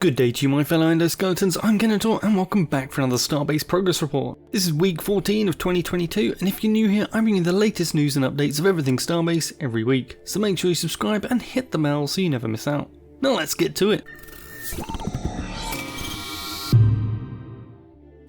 Good day to you my fellow endoskeletons, I'm Kenetor and welcome back for another Starbase progress report. This is week 14 of 2022 and if you're new here, I bring you the latest news and updates of everything Starbase every week. So make sure you subscribe and hit the bell so you never miss out. Now let's get to it.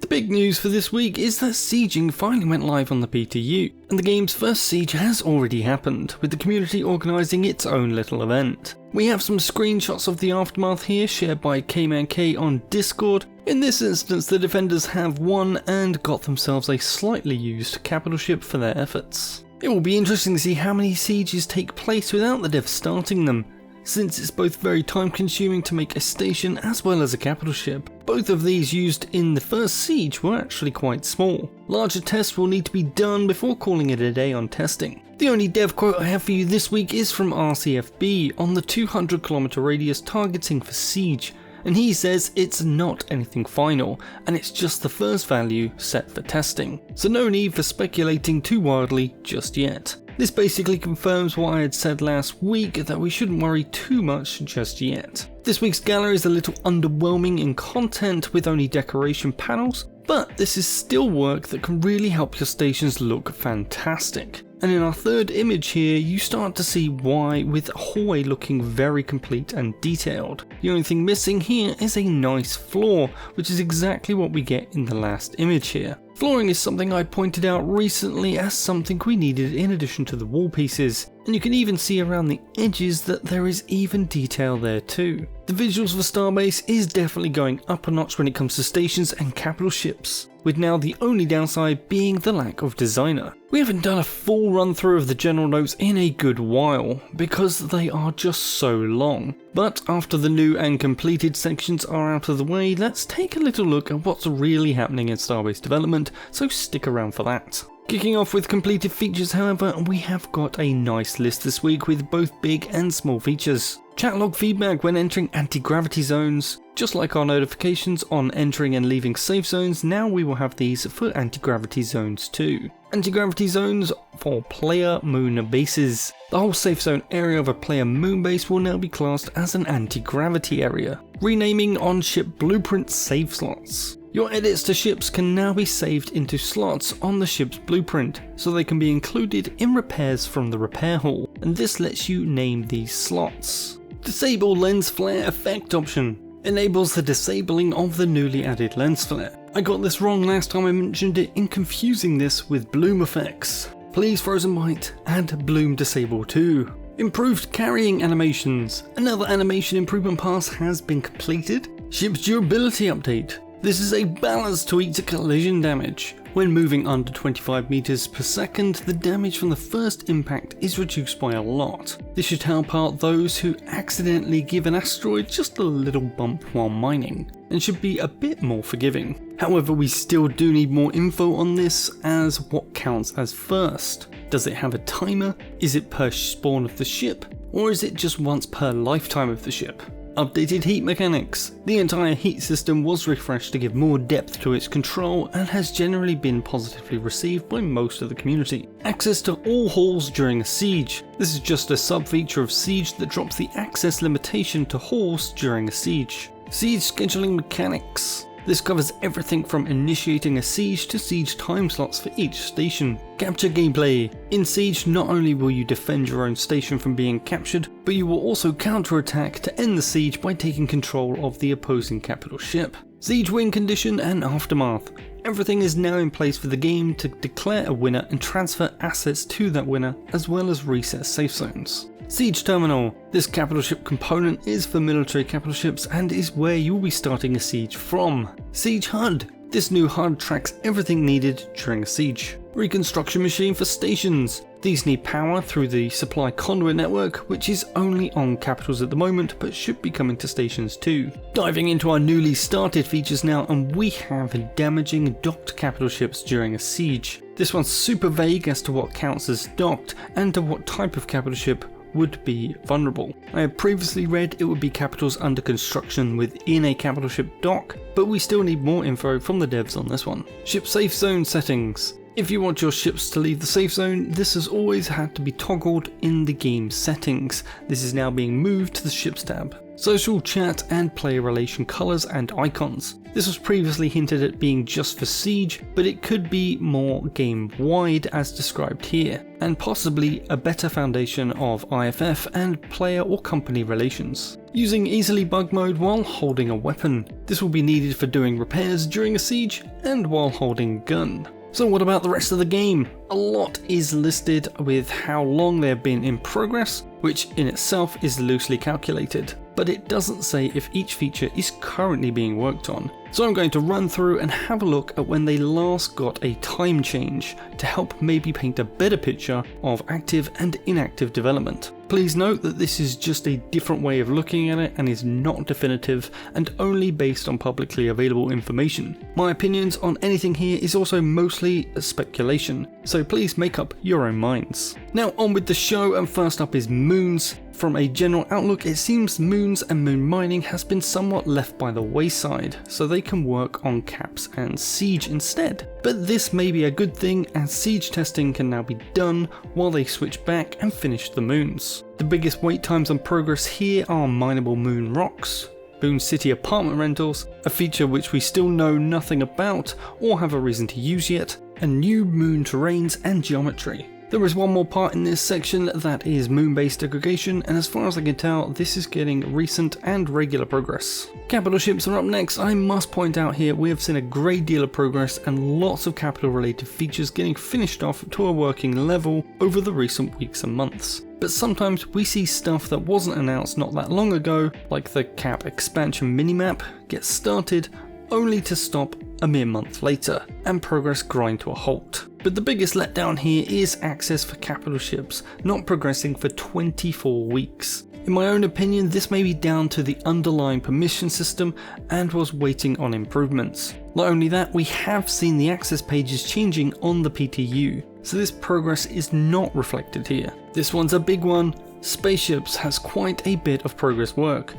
The big news for this week is that sieging finally went live on the PTU, and the game's first siege has already happened, with the community organising its own little event. We have some screenshots of the aftermath here shared by KManK on Discord. In this instance, the defenders have won and got themselves a slightly used capital ship for their efforts. It will be interesting to see how many sieges take place without the devs starting them, since it's both very time consuming to make a station as well as a capital ship. Both of these used in the first siege were actually quite small. Larger tests will need to be done before calling it a day on testing. The only dev quote I have for you this week is from RCFB on the 200km radius targeting for siege, and he says it's not anything final and it's just the first value set for testing, so no need for speculating too wildly just yet. This basically confirms what I had said last week, that we shouldn't worry too much just yet. This week's gallery is a little underwhelming in content with only decoration panels, but this is still work that can really help your stations look fantastic. And in our third image here, you start to see why, with hallway looking very complete and detailed. The only thing missing here is a nice floor, which is exactly what we get in the last image here. Flooring is something I pointed out recently as something we needed in addition to the wall pieces, and you can even see around the edges that there is even detail there too. The visuals for Starbase is definitely going up a notch when it comes to stations and capital ships, with now the only downside being the lack of designer. We haven't done a full run through of the general notes in a good while, because they are just so long. But after the new and completed sections are out of the way, let's take a little look at what's really happening in Starbase development, so stick around for that. Kicking off with completed features, however, we have got a nice list this week with both big and small features. Chat log feedback when entering anti-gravity zones. Just like our notifications on entering and leaving safe zones, now we will have these for anti-gravity zones too. Anti-gravity zones for player moon bases. The whole safe zone area of a player moon base will now be classed as an anti-gravity area. Renaming on-ship blueprint save slots. Your edits to ships can now be saved into slots on the ship's blueprint, so they can be included in repairs from the repair hall, and this lets you name these slots. Disable lens flare effect option. Enables the disabling of the newly added lens flare. I got this wrong last time I mentioned it in confusing this with bloom effects. Please Frozen Bite, add bloom disable too. Improved carrying animations. Another animation improvement pass has been completed. Ship's durability update. This is a balance tweak to collision damage. When moving under 25 meters per second, the damage from the first impact is reduced by a lot. This should help out those who accidentally give an asteroid just a little bump while mining, and should be a bit more forgiving. However, we still do need more info on this, as what counts as first? Does it have a timer? Is it per spawn of the ship? Or is it just once per lifetime of the ship? Updated heat mechanics. The entire heat system was refreshed to give more depth to its control and has generally been positively received by most of the community. Access to all halls during a siege. This is just a sub-feature of Siege that drops the access limitation to halls during a siege. Siege scheduling mechanics. This covers everything from initiating a siege to siege time slots for each station. Capture gameplay. In Siege, not only will you defend your own station from being captured, but you will also counterattack to end the siege by taking control of the opposing capital ship. Siege win condition and aftermath. Everything is now in place for the game to declare a winner and transfer assets to that winner, as well as reset safe zones. Siege Terminal. This capital ship component is for military capital ships and is where you will be starting a siege from. Siege HUD. This new HUD tracks everything needed during a siege. Reconstruction machine for stations. These need power through the supply conduit network, which is only on capitals at the moment but should be coming to stations too. Diving into our newly started features now, and we have damaging docked capital ships during a siege. This one's super vague as to what counts as docked and to what type of capital ship would be vulnerable. I have previously read it would be capitals under construction within a capital ship dock, but we still need more info from the devs on this one. Ship safe zone settings. If you want your ships to leave the safe zone, this has always had to be toggled in the game settings. This is now being moved to the ships tab. social chat and player relation colors and icons. This was previously hinted at being just for Siege, but it could be more game-wide as described here, and possibly a better foundation of IFF and player or company relations. Using easily bug mode while holding a weapon. This will be needed for doing repairs during a siege and while holding a gun. So what about the rest of the game? A lot is listed with how long they have been in progress, which in itself is loosely calculated, but it doesn't say if each feature is currently being worked on. So I'm going to run through and have a look at when they last got a time change to help maybe paint a better picture of active and inactive development. Please note that this is just a different way of looking at it and is not definitive and only based on publicly available information. My opinions on anything here is also mostly speculation, so please make up your own minds. Now on with the show, and first up is moons. From a general outlook, it seems moons and moon mining has been somewhat left by the wayside, so they can work on caps and siege instead. But this may be a good thing, as siege testing can now be done while they switch back and finish the moons. The biggest wait times on progress here are mineable moon rocks, Boon City apartment rentals, a feature which we still know nothing about or have a reason to use yet, and new moon terrains and geometry. There is one more part in this section that is moon-based aggregation, and as far as I can tell, this is getting recent and regular progress. Capital ships are up next. I must point out here we have seen a great deal of progress and lots of capital related features getting finished off to a working level over the recent weeks and months. But sometimes we see stuff that wasn't announced not that long ago, like the cap expansion minimap, get started only to stop a mere month later, and progress grind to a halt. But the biggest letdown here is access for capital ships not progressing for 24 weeks. In my own opinion, this may be down to the underlying permission system and was waiting on improvements. Not only that, we have seen the access pages changing on the PTU, so this progress is not reflected here. This one's a big one. Spaceships has quite a bit of progress work.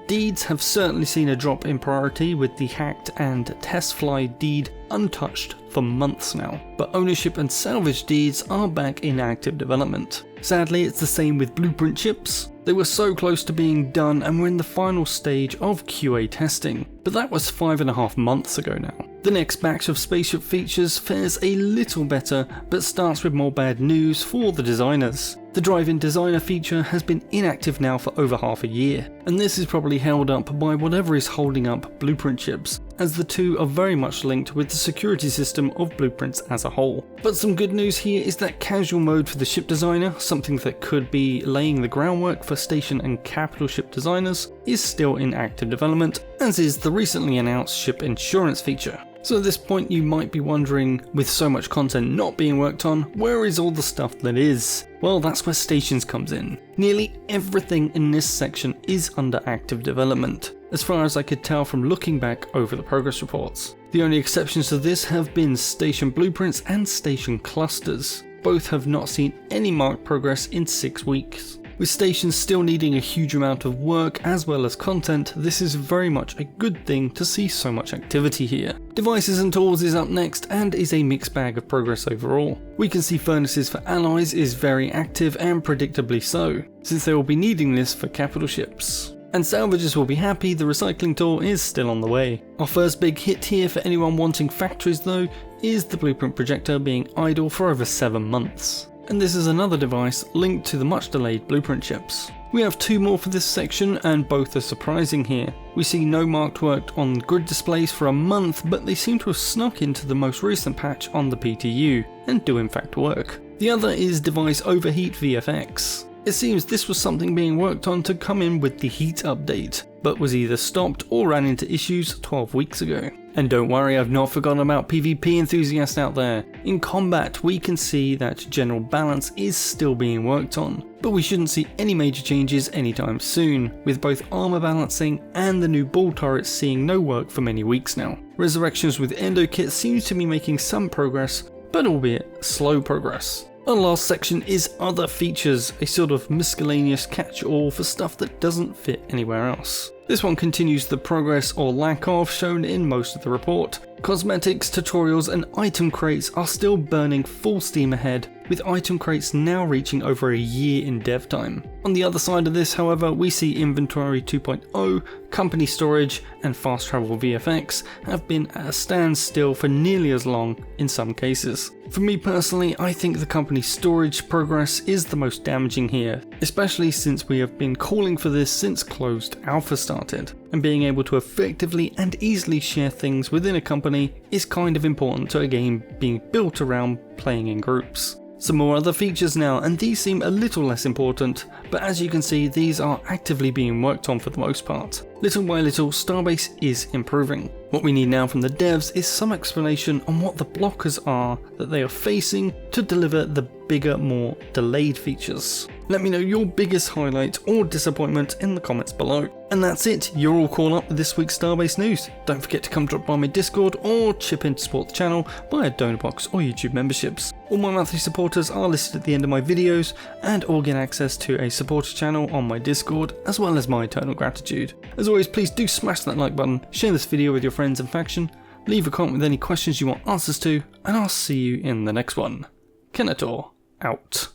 Deeds have certainly seen a drop in priority, with the hacked and test fly deed untouched for months now, but ownership and salvage deeds are back in active development. Sadly, it's the same with blueprint ships. They were so close to being done and were in the final stage of QA testing, but that was 5.5 months ago now. The next batch of spaceship features fares a little better, but starts with more bad news for the designers. The drive-in designer feature has been inactive now for over half a year, and this is probably held up by whatever is holding up blueprint ships, as the two are very much linked with the security system of blueprints as a whole. But some good news here is that casual mode for the ship designer, something that could be laying the groundwork for station and capital ship designers, is still in active development, as is the recently announced ship insurance feature. So at this point you might be wondering, with so much content not being worked on, where is all the stuff that is? Well, that's where stations comes in. Nearly everything in this section is under active development, as far as I could tell from looking back over the progress reports. The only exceptions to this have been station blueprints and station clusters. Both have not seen any marked progress in 6 weeks. With stations still needing a huge amount of work as well as content, this is very much a good thing to see so much activity here. Devices and tools is up next and is a mixed bag of progress overall. We can see furnaces for alloys is very active, and predictably so, since they will be needing this for capital ships. And salvagers will be happy the recycling tool is still on the way. Our first big hit here for anyone wanting factories though is the blueprint projector being idle for over 7 months. And this is another device linked to the much delayed blueprint ships. We have 2 more for this section, and both are surprising here. We see no marked work on grid displays for a month, but they seem to have snuck into the most recent patch on the PTU, and do in fact work. The other is device overheat VFX. It seems this was something being worked on to come in with the heat update, but was either stopped or ran into issues 12 weeks ago. And don't worry, I've not forgotten about PvP enthusiasts out there. In combat, we can see that general balance is still being worked on, but we shouldn't see any major changes anytime soon, with both armor balancing and the new ball turrets seeing no work for many weeks now. Resurrections with Endo Kit seems to be making some progress, but albeit slow progress. Our last section is other features, a sort of miscellaneous catch-all for stuff that doesn't fit anywhere else. This one continues the progress or lack of shown in most of the report, Cosmetics, tutorials and item crates are still burning full steam ahead, with item crates now reaching over a year in dev time. On the other side of this, however, we see Inventory 2.0, company storage and fast travel VFX have been at a standstill for nearly as long in some cases. For me personally, I think the company storage progress is the most damaging here, especially since we have been calling for this since closed alpha started, and being able to effectively and easily share things within a company is kind of important to a game being built around playing in groups. Some more other features now, and these seem a little less important, but as you can see, these are actively being worked on for the most part. Little by little, Starbase is improving. What we need now from the devs is some explanation on what the blockers are that they are facing to deliver the bigger, more delayed features. Let me know your biggest highlight or disappointment in the comments below. And that's it, you're all caught up with this week's Starbase news. Don't forget to come drop by my Discord or chip in to support the channel via donor box or YouTube memberships. All my monthly supporters are listed at the end of my videos, and all get access to a supporter channel on my Discord, as well as my eternal gratitude. As always, please do smash that like button, share this video with your friends and faction, leave a comment with any questions you want answers to, and I'll see you in the next one. Kenetor, out.